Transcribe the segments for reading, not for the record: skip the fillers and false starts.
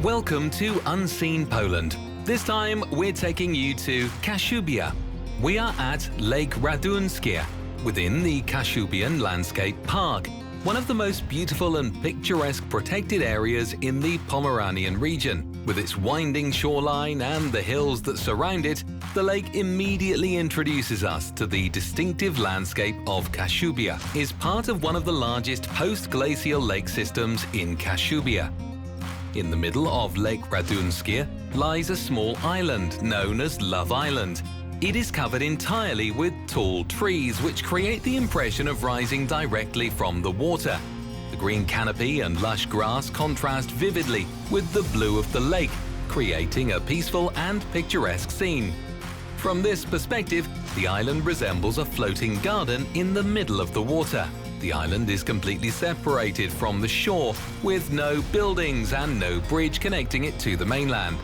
Welcome to Unseen Poland. This time we're taking you to Kashubia. We are at Lake Radunskie, within the Kashubian Landscape Park, one of the most beautiful and picturesque protected areas in the Pomeranian region. With its winding shoreline and the hills that surround it, the lake immediately introduces us to the distinctive landscape of Kashubia. It is part of one of the largest post-glacial lake systems in Kashubia. In the middle of Lake Radunskie lies a small island known as Love Island. It is covered entirely with tall trees which create the impression of rising directly from the water. The green canopy and lush grass contrast vividly with the blue of the lake, creating a peaceful and picturesque scene. From this perspective, the island resembles a floating garden in the middle of the water. The island is completely separated from the shore, with no buildings and no bridge connecting it to the mainland.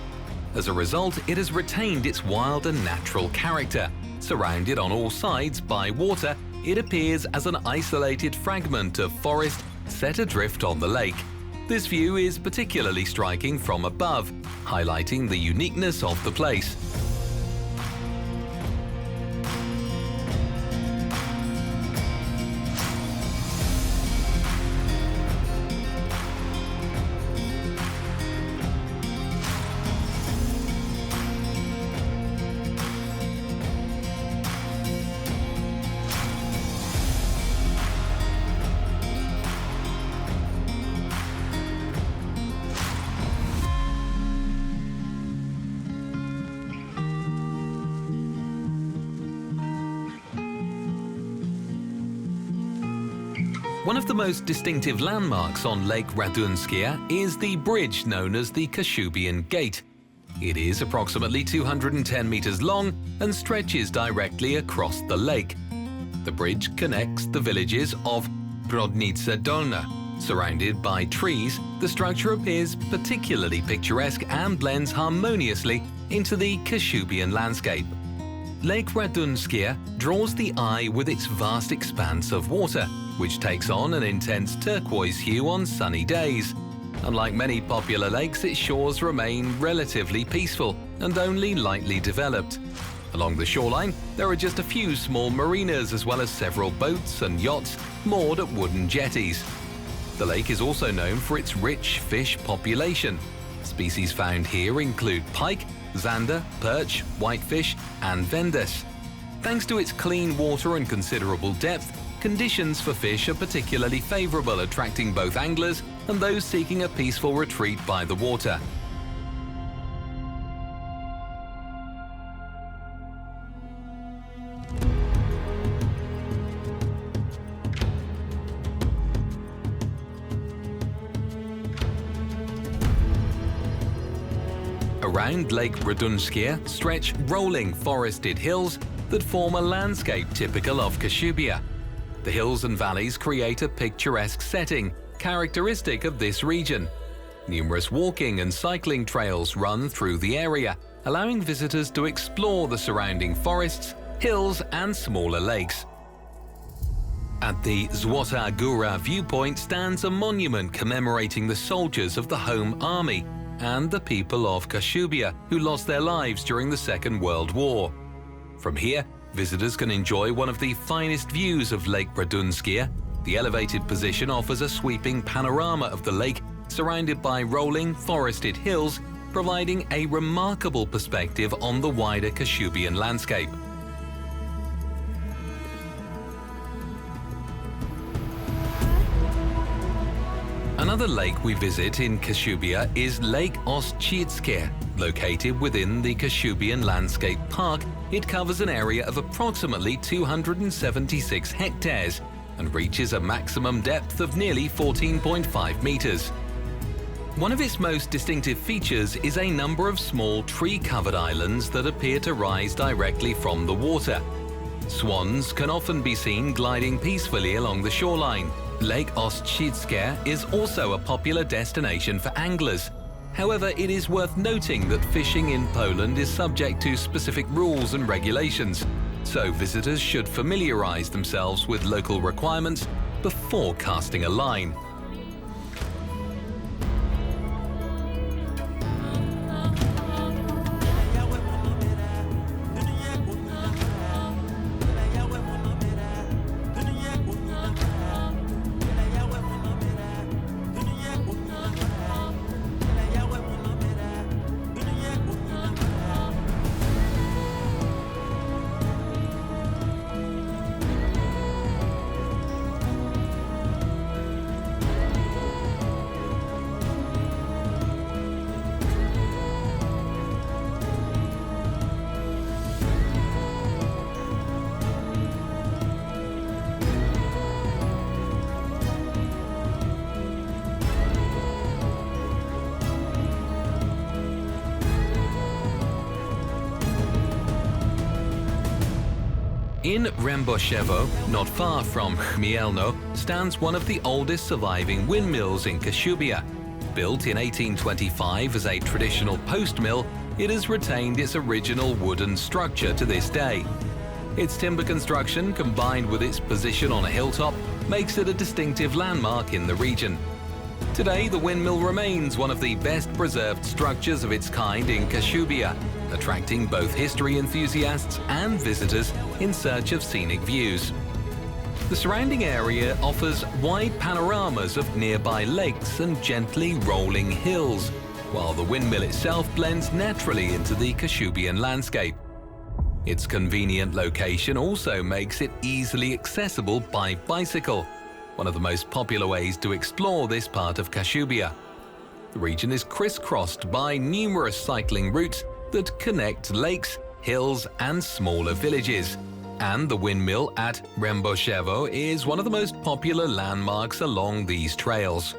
As a result, it has retained its wild and natural character. Surrounded on all sides by water, it appears as an isolated fragment of forest set adrift on the lake. This view is particularly striking from above, highlighting the uniqueness of the place. One of the most distinctive landmarks on Lake Radunskie is the bridge known as the Kashubian Gate. It is approximately 210 meters long and stretches directly across the lake. The bridge connects the villages of Wdzydze Dolna. Surrounded by trees, the structure appears particularly picturesque and blends harmoniously into the Kashubian landscape. Lake Radunskie draws the eye with its vast expanse of water, which takes on an intense turquoise hue on sunny days. Unlike many popular lakes, its shores remain relatively peaceful and only lightly developed. Along the shoreline, there are just a few small marinas as well as several boats and yachts moored at wooden jetties. The lake is also known for its rich fish population. Species found here include pike, zander, perch, whitefish, and vendas. Thanks to its clean water and considerable depth, conditions for fish are particularly favorable, attracting both anglers and those seeking a peaceful retreat by the water. Around Lake Radunskie stretch rolling forested hills that form a landscape typical of Kashubia. The hills and valleys create a picturesque setting, characteristic of this region. Numerous walking and cycling trails run through the area, allowing visitors to explore the surrounding forests, hills, and smaller lakes. At the Złota Góra viewpoint stands a monument commemorating the soldiers of the Home Army and the people of Kashubia who lost their lives during the Second World War. From here, visitors can enjoy one of the finest views of Lake Radunskie. The elevated position offers a sweeping panorama of the lake, surrounded by rolling, forested hills, providing a remarkable perspective on the wider Kashubian landscape. Another lake we visit in Kashubia is Lake Wdzydze. Located within the Kashubian Landscape Park, it covers an area of approximately 276 hectares and reaches a maximum depth of nearly 14.5 meters. One of its most distinctive features is a number of small tree-covered islands that appear to rise directly from the water. Swans can often be seen gliding peacefully along the shoreline. Lake Wdzydze is also a popular destination for anglers. However, it is worth noting that fishing in Poland is subject to specific rules and regulations, so visitors should familiarize themselves with local requirements before casting a line. In Remboszewo, not far from Chmielno, stands one of the oldest surviving windmills in Kashubia. Built in 1825 as a traditional post mill, it has retained its original wooden structure to this day. Its timber construction, combined with its position on a hilltop, makes it a distinctive landmark in the region. Today, the windmill remains one of the best preserved structures of its kind in Kashubia, attracting both history enthusiasts and visitors in search of scenic views. The surrounding area offers wide panoramas of nearby lakes and gently rolling hills, while the windmill itself blends naturally into the Kashubian landscape. Its convenient location also makes it easily accessible by bicycle, one of the most popular ways to explore this part of Kashubia. The region is crisscrossed by numerous cycling routes that connect lakes, hills and smaller villages. And the windmill at Remboszewo is one of the most popular landmarks along these trails.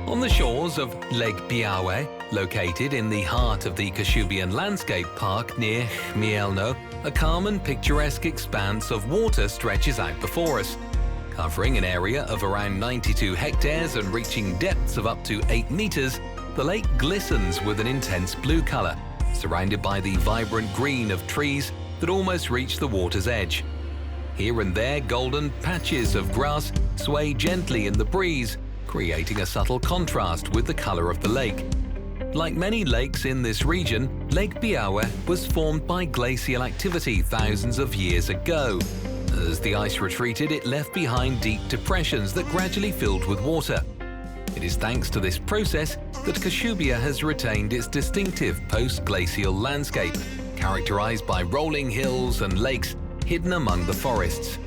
On the shores of Lake Białe, located in the heart of the Kashubian Landscape Park near Chmielno, a calm and picturesque expanse of water stretches out before us. Covering an area of around 92 hectares and reaching depths of up to 8 meters, the lake glistens with an intense blue color, surrounded by the vibrant green of trees that almost reach the water's edge. Here and there, golden patches of grass sway gently in the breeze, creating a subtle contrast with the color of the lake. Like many lakes in this region, Lake Białe was formed by glacial activity thousands of years ago. As the ice retreated, it left behind deep depressions that gradually filled with water. It is thanks to this process that Kashubia has retained its distinctive post-glacial landscape, characterized by rolling hills and lakes hidden among the forests.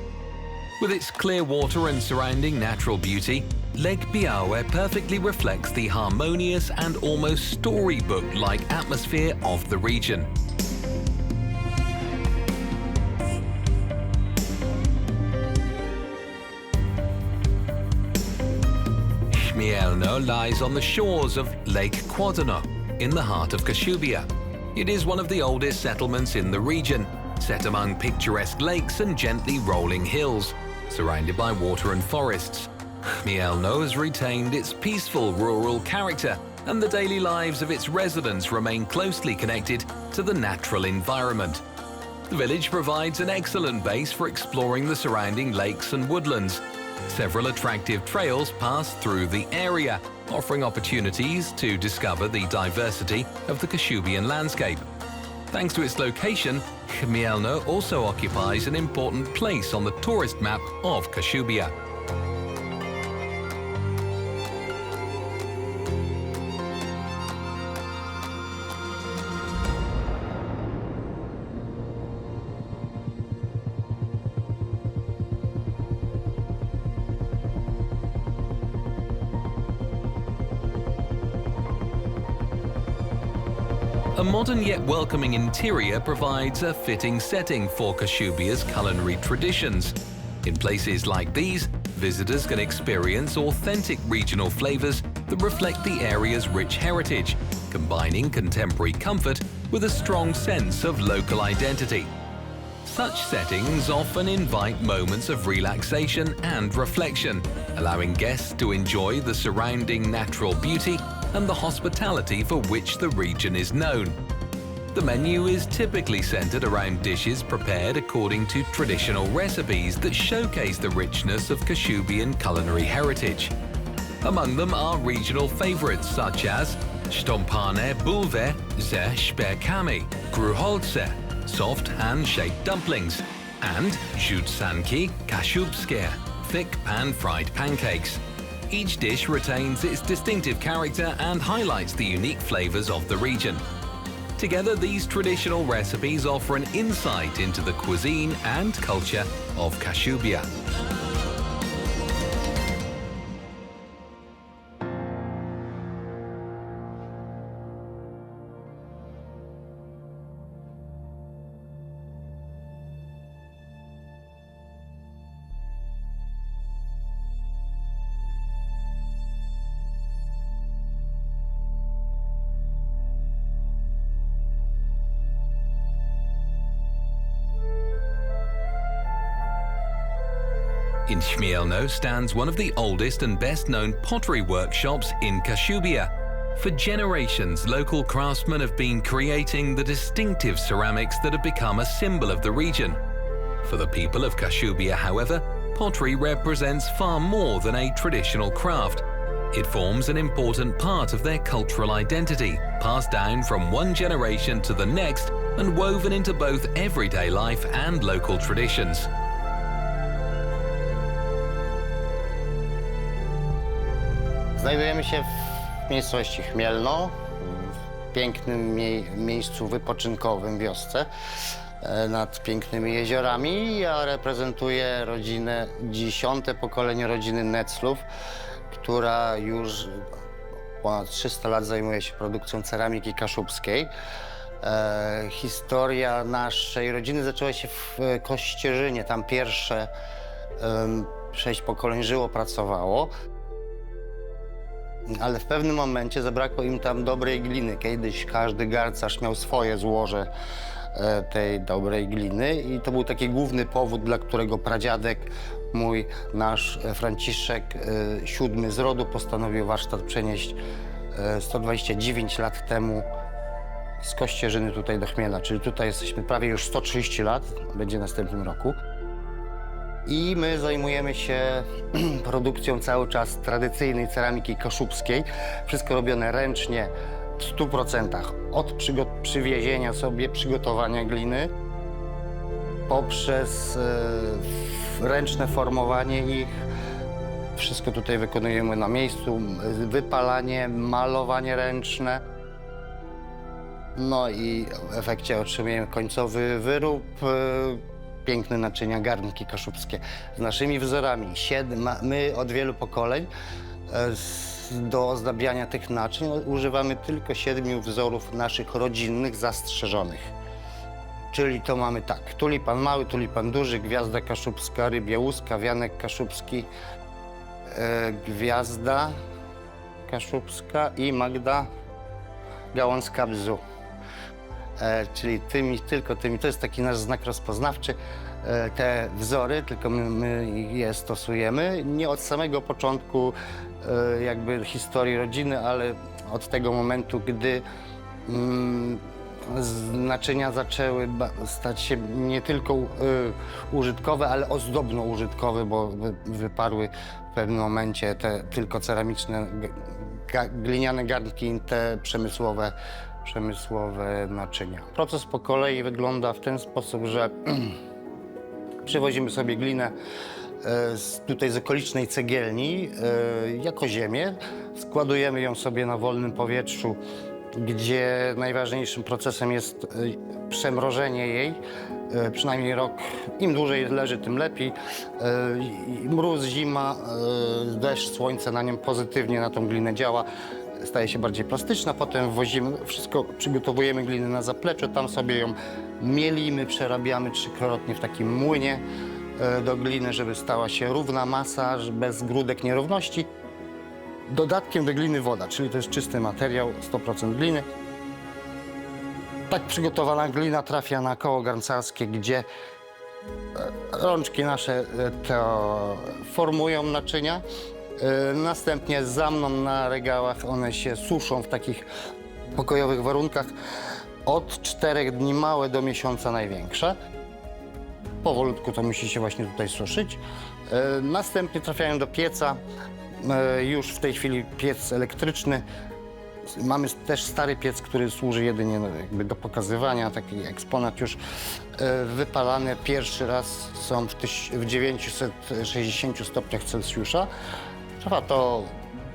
With its clear water and surrounding natural beauty, Lake Białe perfectly reflects the harmonious and almost storybook-like atmosphere of the region. Chmielno lies on the shores of Lake Kłodzno, in the heart of Kashubia. It is one of the oldest settlements in the region, set among picturesque lakes and gently rolling hills, surrounded by water and forests. Chmielno has retained its peaceful rural character, and the daily lives of its residents remain closely connected to the natural environment. The village provides an excellent base for exploring the surrounding lakes and woodlands. Several attractive trails pass through the area, offering opportunities to discover the diversity of the Kashubian landscape. Thanks to its location, Chmielno also occupies an important place on the tourist map of Kashubia. A modern yet welcoming interior provides a fitting setting for Kashubia's culinary traditions. In places like these, visitors can experience authentic regional flavors that reflect the area's rich heritage, combining contemporary comfort with a strong sense of local identity. Such settings often invite moments of relaxation and reflection, allowing guests to enjoy the surrounding natural beauty and the hospitality for which the region is known. The menu is typically centered around dishes prepared according to traditional recipes that showcase the richness of Kashubian culinary heritage. Among them are regional favorites such as sztąpane bulwe ze szpekami, grucholce, soft hand-shaped dumplings, and Wdzydze Kiszewskie, thick pan-fried pancakes. Each dish retains its distinctive character and highlights the unique flavors of the region. Together, these traditional recipes offer an insight into the cuisine and culture of Kashubia. In Chmielno stands one of the oldest and best-known pottery workshops in Kashubia. For generations, local craftsmen have been creating the distinctive ceramics that have become a symbol of the region. For the people of Kashubia, however, pottery represents far more than a traditional craft. It forms an important part of their cultural identity, passed down from one generation to the next and woven into both everyday life and local traditions. Znajdujemy się w miejscowości Chmielno, w pięknym miejscu wypoczynkowym, wiosce, nad pięknymi jeziorami. Ja reprezentuję rodzinę, 10. pokolenie rodziny Neclów, która już ponad 300 lat zajmuje się produkcją ceramiki kaszubskiej. Historia naszej rodziny zaczęła się w Kościerzynie. Tam pierwsze 6 pokoleń żyło, pracowało. Ale w pewnym momencie zabrakło im tam dobrej gliny. Kiedyś każdy garncarz miał swoje złoże tej dobrej gliny i to był taki główny powód, dla którego pradziadek mój, nasz Franciszek, 7 z rodu, postanowił warsztat przenieść 129 lat temu z Kościerzyny tutaj do Chmielna. Czyli tutaj jesteśmy prawie już 130 lat, będzie w następnym roku. I my zajmujemy się produkcją cały czas tradycyjnej ceramiki kaszubskiej. Wszystko robione ręcznie w 100%. Od przywiezienia sobie, przygotowania gliny, poprzez ręczne formowanie ich. Wszystko tutaj wykonujemy na miejscu. Wypalanie, malowanie ręczne. No i w efekcie otrzymujemy końcowy wyrób. Piękne naczynia, garnki kaszubskie z naszymi wzorami. My od wielu pokoleń do ozdabiania tych naczyń używamy tylko 7 wzorów naszych rodzinnych, zastrzeżonych. Czyli to mamy tak: tulipan mały, tulipan duży, gwiazda kaszubska, rybia łuska, wianek kaszubski, gwiazda kaszubska i Magda gałązka bzu. Czyli tylko tymi, to jest taki nasz znak rozpoznawczy, te wzory, tylko my je stosujemy. Nie od samego początku jakby historii rodziny, ale od tego momentu, gdy naczynia zaczęły stać się nie tylko użytkowe, ale ozdobno-użytkowe, bo wyparły w pewnym momencie te tylko ceramiczne, gliniane garnki, te przemysłowe naczynia. Proces po kolei wygląda w ten sposób, że przywozimy sobie glinę tutaj z okolicznej cegielni jako ziemię, składujemy ją sobie na wolnym powietrzu, gdzie najważniejszym procesem jest przemrożenie jej, przynajmniej rok. Im dłużej leży, tym lepiej. Mróz, zima, deszcz, słońce na nią pozytywnie, na tą glinę działa. Staje się bardziej plastyczna, potem wwozimy, wszystko przygotowujemy glinę na zaplecze, tam sobie ją mielimy, przerabiamy 3-krotnie w takim młynie do gliny, żeby stała się równa masa, bez grudek, nierówności. Dodatkiem do gliny woda, czyli to jest czysty materiał, 100% gliny. Tak przygotowana glina trafia na koło garncarskie, gdzie rączki nasze to formują naczynia. Następnie za mną na regałach one się suszą w takich pokojowych warunkach od 4 dni małe do miesiąca największe. Powolutku to musi się właśnie tutaj suszyć. Następnie trafiają do pieca. Już w tej chwili piec elektryczny. Mamy też stary piec, który służy jedynie jakby do pokazywania, taki eksponat już wypalany. Pierwszy raz są w 960 stopniach Celsjusza. Trwa to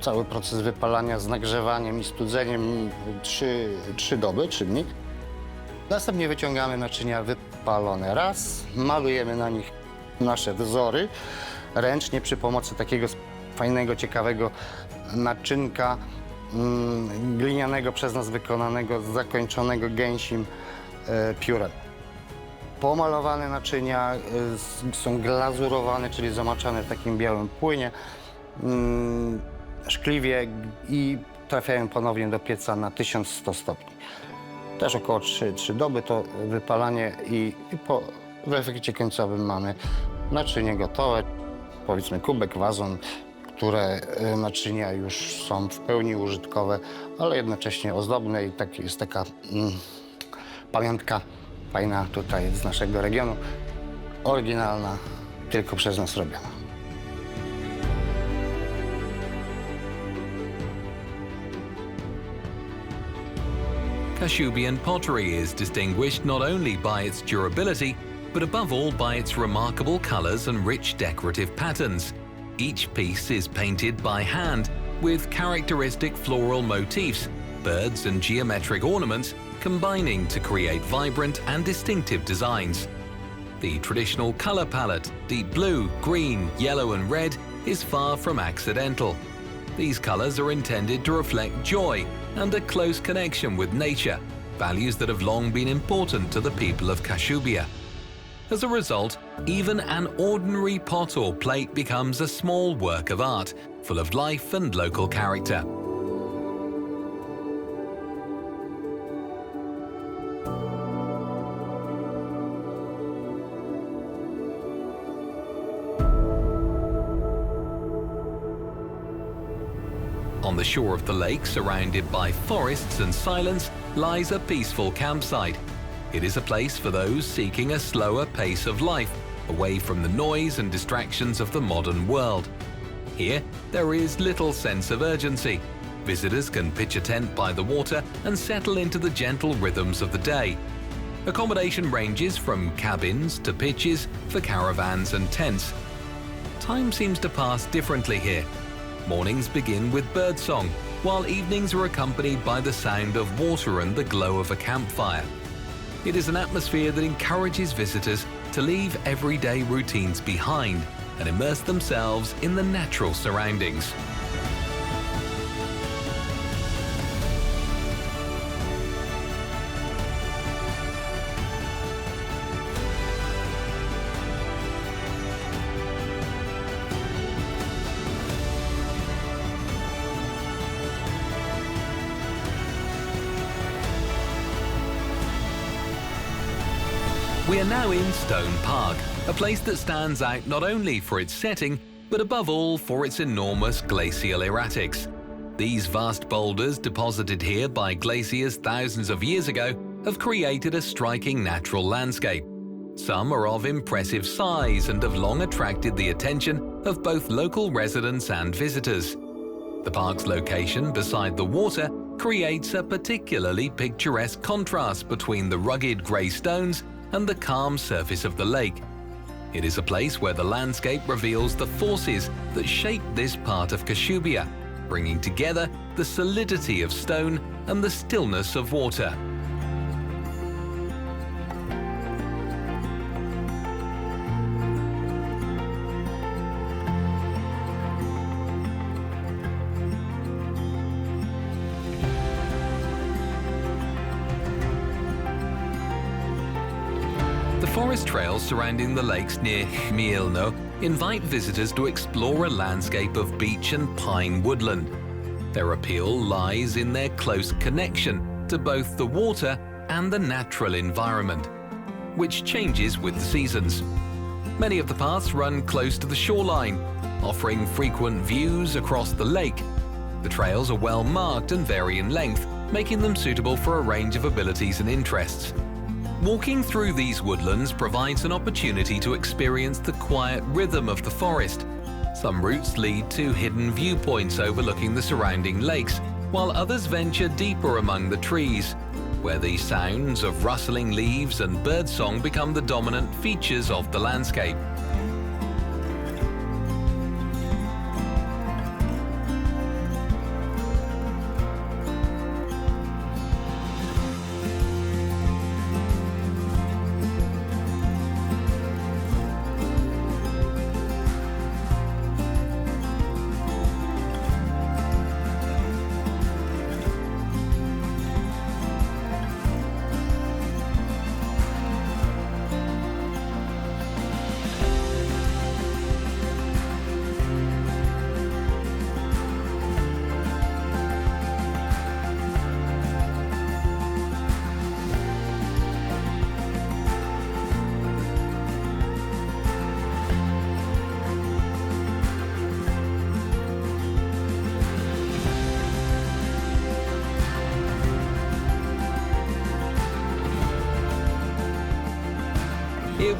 cały proces wypalania z nagrzewaniem i studzeniem 3 doby, 3 dni. Następnie wyciągamy naczynia wypalone raz, malujemy na nich nasze wzory ręcznie przy pomocy takiego fajnego, ciekawego naczynka glinianego, przez nas wykonanego, zakończonego gęsim piórem. Pomalowane naczynia są glazurowane, czyli zamaczane w takim białym płynie, szkliwie i trafiają ponownie do pieca na 1100 stopni. Też około 3 doby to wypalanie i w efekcie końcowym mamy naczynie gotowe. powiedzmy kubek, wazon, które naczynia już są w pełni użytkowe, ale jednocześnie ozdobne i tak jest taka pamiątka fajna tutaj z naszego regionu, oryginalna, tylko przez nas robiona. Kashubian pottery is distinguished not only by its durability, but above all by its remarkable colors and rich decorative patterns. Each piece is painted by hand with characteristic floral motifs, birds and geometric ornaments combining to create vibrant and distinctive designs. The traditional color palette, deep blue, green, yellow and red, is far from accidental. These colors are intended to reflect joy and a close connection with nature, values that have long been important to the people of Kashubia. As a result, even an ordinary pot or plate becomes a small work of art, full of life and local character. On the shore of the lake, surrounded by forests and silence, lies a peaceful campsite. It is a place for those seeking a slower pace of life, away from the noise and distractions of the modern world. Here, there is little sense of urgency. Visitors can pitch a tent by the water and settle into the gentle rhythms of the day. Accommodation ranges from cabins to pitches for caravans and tents. Time seems to pass differently here. Mornings begin with birdsong, while evenings are accompanied by the sound of water and the glow of a campfire. It is an atmosphere that encourages visitors to leave everyday routines behind and immerse themselves in the natural surroundings. We are now in Stone Park, a place that stands out not only for its setting, but above all for its enormous glacial erratics. These vast boulders, deposited here by glaciers thousands of years ago, have created a striking natural landscape. Some are of impressive size and have long attracted the attention of both local residents and visitors. The park's location beside the water creates a particularly picturesque contrast between the rugged grey stones and the calm surface of the lake. It is a place where the landscape reveals the forces that shape this part of Kashubia, bringing together the solidity of stone and the stillness of water. The forest trails surrounding the lakes near Chmielno invite visitors to explore a landscape of beech and pine woodland. Their appeal lies in their close connection to both the water and the natural environment, which changes with the seasons. Many of the paths run close to the shoreline, offering frequent views across the lake. The trails are well marked and vary in length, making them suitable for a range of abilities and interests. Walking through these woodlands provides an opportunity to experience the quiet rhythm of the forest. Some routes lead to hidden viewpoints overlooking the surrounding lakes, while others venture deeper among the trees, where the sounds of rustling leaves and birdsong become the dominant features of the landscape.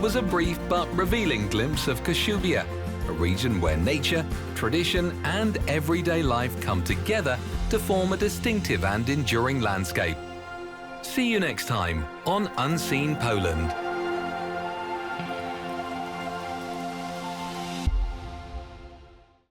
was a brief but revealing glimpse of Kashubia, a region where nature, tradition and everyday life come together to form a distinctive and enduring landscape. See you next time on Unseen Poland.